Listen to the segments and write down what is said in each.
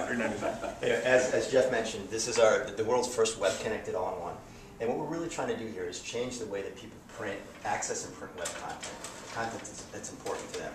$3.99. As Jeff mentioned, this is the world's first web-connected all-in-one. And what we're really trying to do here is change the way that people access and print web content that's important to them.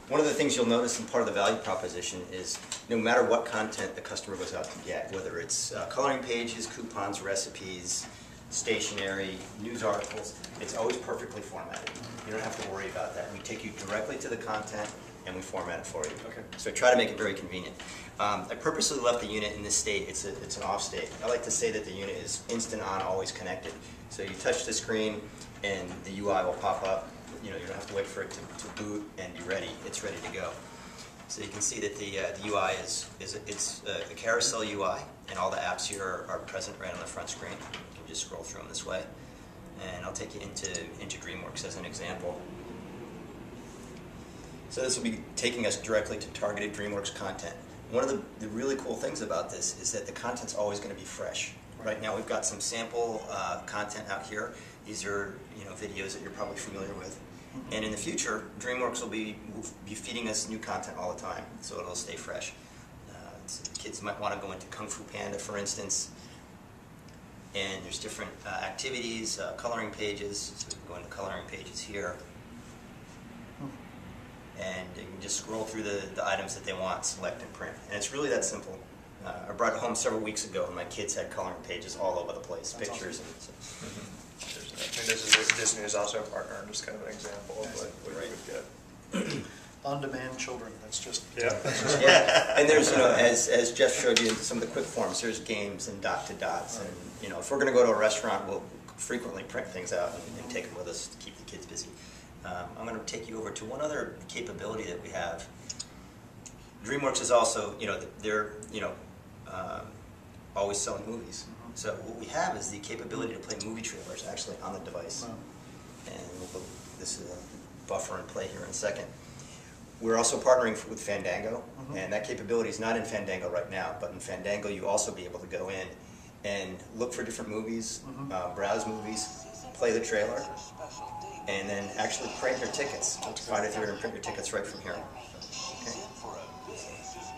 One of the things you'll notice in part of the value proposition is no matter what content the customer goes out to get, whether it's coloring pages, coupons, recipes, stationery, news articles, it's always perfectly formatted. You don't have to worry about that. We take you directly to the content and we format it for you. Okay. So I try to make it very convenient. I purposely left the unit in this state. It's an off state. I like to say that the unit is instant on, always connected. So you touch the screen and the UI will pop up. You don't have to wait for it to boot and be ready. It's ready to go. So you can see that the UI it's a carousel UI, and all the apps here are present right on the front screen. You can just scroll through them this way. And I'll take you into DreamWorks as an example. So this will be taking us directly to targeted DreamWorks content. One of the really cool things about this is that the content's always going to be fresh. Right now we've got some sample content out here. These are videos that you're probably familiar with. And in the future, DreamWorks will be feeding us new content all the time, so it'll stay fresh. Kids might want to go into Kung Fu Panda, for instance. And there's different activities, coloring pages. So we can go into coloring pages here. And you can just scroll through the items that they want, select and print. And it's really that simple. I brought it home several weeks ago, and my kids had coloring pages all over the place, that's pictures. Awesome. And Disney is also a partner, and just kind of an example of what you would get. On-demand children, that's just... Yeah. Yeah, and there's, as Jeff showed you in some of the quick forms, there's games and dot-to-dots. And, if we're going to go to a restaurant, we'll frequently print things out and take them with us to keep the kids busy. I'm going to take you over to one other capability that we have. DreamWorks is also, they're, always selling movies. So what we have is the capability to play movie trailers actually on the device. Wow. And this is a buffer and play here in a second. We're also partnering with Fandango, and that capability is not in Fandango right now, but in Fandango you'll also be able to go in and look for different movies, browse movies, play the trailer, and then actually print your tickets. Find a theater and print your tickets right from here. Okay?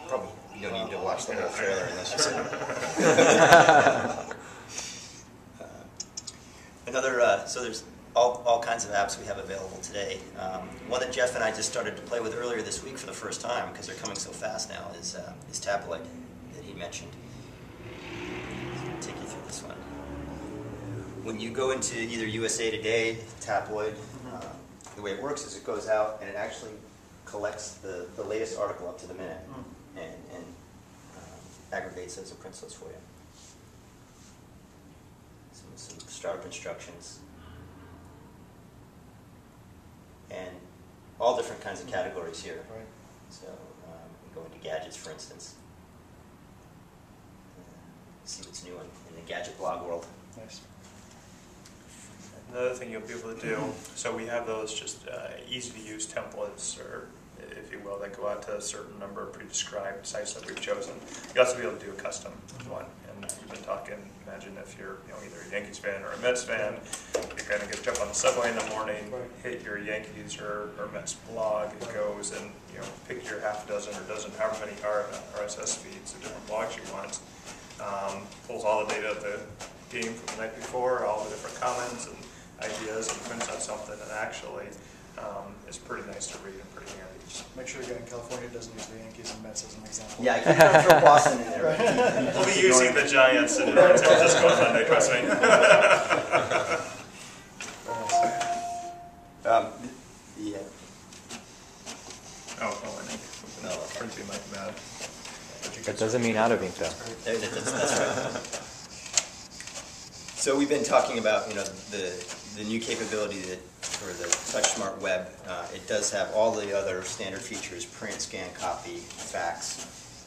Probably you don't need to watch the whole trailer unless you so there's all kinds of apps we have available today. One that Jeff and I just started to play with earlier this week for the first time, because they're coming so fast now, is Tabloid that he mentioned. I'll take you through this one. When you go into either USA Today, Tabloid, the way it works is it goes out and it actually collects the latest article up to the minute and aggregates those and prints those for you. Some startup instructions. And all different kinds of categories here. Right. So we go into gadgets, for instance. See what's new in the gadget blog world. Nice. Another thing you'll be able to do, so we have those just easy-to-use templates, or if you will, that go out to a certain number of pre-described sites that we've chosen. You also be able to do a custom one. And we've been talking, imagine if you're either a Yankees fan or a Mets fan, you're going to get jump on the subway in the morning, hit your Yankees or Mets blog, it goes and pick your half dozen or dozen, however many RSS feeds of different blogs you want. Pulls all the data of the game from the night before, all the different comments and ideas, and prints out something that actually is pretty nice to read and pretty handy. Make sure the guy in California doesn't use the Yankees and Mets as an example. Yeah, I can throw Boston in there. We'll be using the Giants in San Francisco on Monday, trust me. Yeah. I think printing might be mad. That doesn't mean out of ink, though. That's right. So we've been talking about the new capability that for the TouchSmart Web. It does have all the other standard features: print, scan, copy, fax.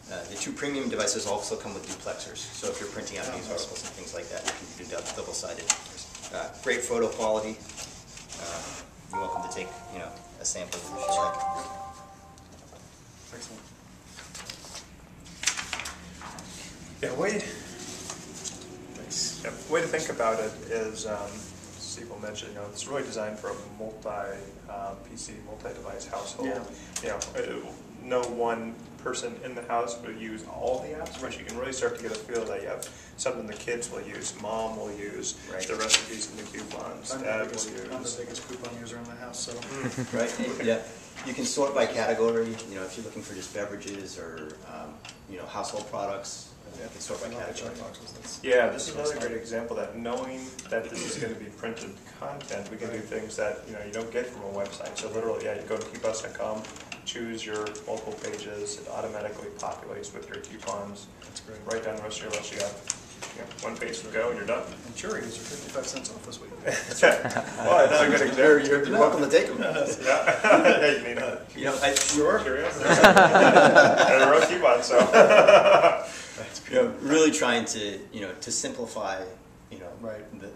The two premium devices also come with duplexers. So if you're printing out news articles and things like that, you can do double-sided. Great photo quality. You're welcome to take a sample if you like. Excellent. Yeah, way to think about it is, Steve mentioned, it's really designed for a multi-PC, multi-device household. Yeah. No one person in the house will use all the apps, but you can really start to get a feel that you have something the kids will use, mom will use, Right. the recipes and the coupons, I'm dad the will use. biggest coupon user in the house, so. Right, yeah. You can sort by category, you know, if you're looking for just beverages or, you know, household products, you can sort by I love the category. check boxes, that's. Yeah, this is another great example that knowing that this is going to be printed content, we can do things that you don't get from a website. So literally, yeah, you go to keepus.com, choose your multiple pages, it automatically populates with your coupons. That's great. Write down the rest of your list. You got one page to go, and you're done. And Cheerios are 55 cents off this week. That's right. Well, another good example. You're welcome to take them. Yeah, you need it. You know, I, Sure, curious. And a row coupon, so. really trying to, to simplify, Right. the,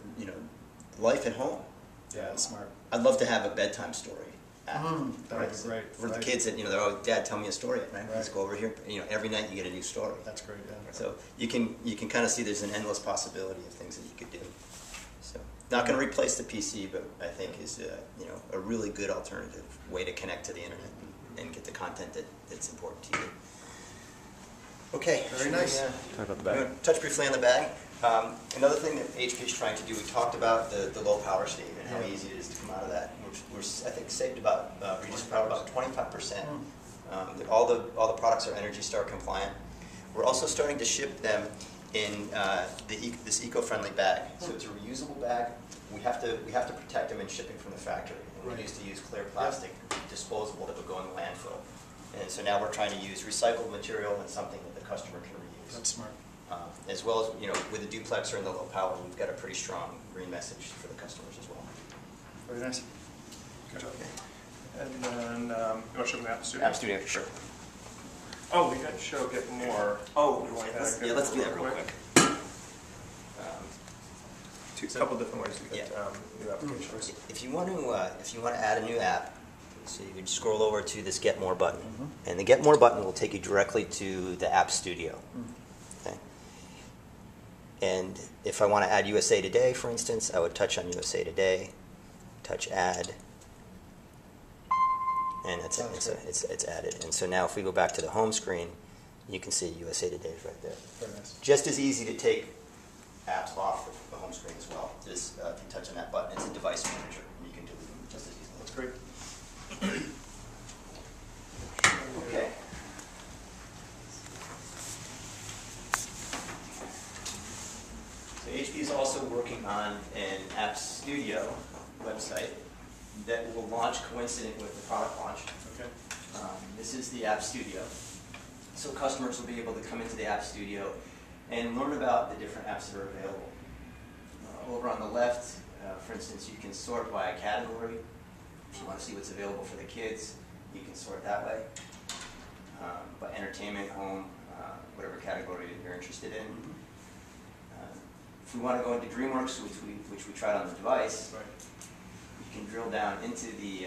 life at home. Yeah, that's smart. I'd love to have a bedtime story app. That would be great. For the Right. kids that, they're, oh, Dad, tell me a story at night. Let's Right. go over here. Every night you get a new story. That's great, yeah. So you can kind of see there's an endless possibility of things that you could do. So not going to replace the PC, but I think is a really good alternative way to connect to the internet and get the content that's important to you. Okay. Very should nice. We, Talk about the you bag. wanna touch briefly on the bag. Another thing that HP is trying to do, we talked about the low power state and how Yeah. easy it is to come out of that. We're I think saved about reduced power about 25%. All the products are Energy Star compliant. We're also starting to ship them in this eco-friendly bag. So it's a reusable bag. We have to protect them in shipping from the factory. And Right. we used to use clear plastic, disposable, that would go in the landfill. And so now we're trying to use recycled material and something that the customer can reuse. That's smart. As well as, with the duplexer and the low power, we've got a pretty strong green message for the customers as well. Very nice. Good job. And then, you want to show them the App Studio? App Studio, sure. Oh, we got to show Get More. Oh, You want let's to do that real quick. A couple different ways to get Yeah. new applications. If you want to add a new app, so you can scroll over to this Get More button, and the Get More button will take you directly to the App Studio. Okay. And if I want to add USA Today, for instance, I would touch on USA Today, touch Add, and that's it. It's added. And so now if we go back to the home screen, you can see USA Today is right there. Very nice. Just as easy to take apps off the home screen as well. Just if you touch on that button, it's a device manager, and you can delete them just as easily. That's great. Okay. So HP is also working on an App Studio website that will launch coincident with the product launch. Okay. This is the App Studio. So customers will be able to come into the App Studio and learn about the different apps that are available. Over on the left, for instance, you can sort by a category. If you want to see what's available for the kids, you can sort that way. By entertainment, home, whatever category you're interested in. If we want to go into DreamWorks, which we tried on the device, Right. you can drill down into the.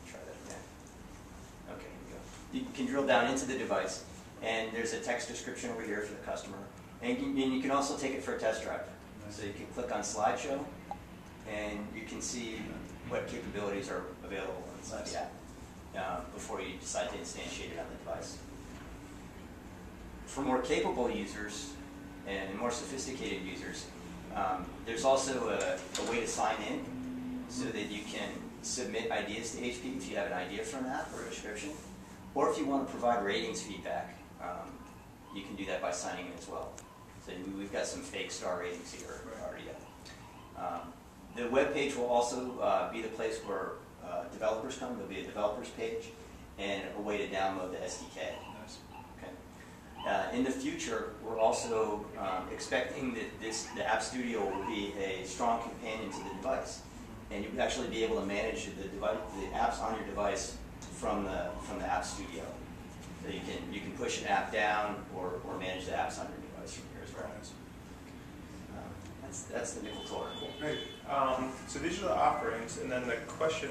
Try that again. Okay, here we go. You can drill down into the device, and there's a text description over here for the customer. And you can also take it for a test drive. Nice. So you can click on Slideshow, and you can see what capabilities are available inside the app before you decide to instantiate it on the device. For more capable users and more sophisticated users, there's also a way to sign in so that you can submit ideas to HP if you have an idea for an app or a description. Or if you want to provide ratings feedback, you can do that by signing in as well. So we've got some fake star ratings here already. The web page will also be the place where developers come. There'll be a developers page and a way to download the SDK. Nice. Okay. In the future, we're also expecting that the App Studio will be a strong companion to the device, and you'll actually be able to manage the apps on your device from the App Studio. So you can push an app down or manage the apps on your device from here as well. That's the nickel tour. Great. So these are the offerings, and then the question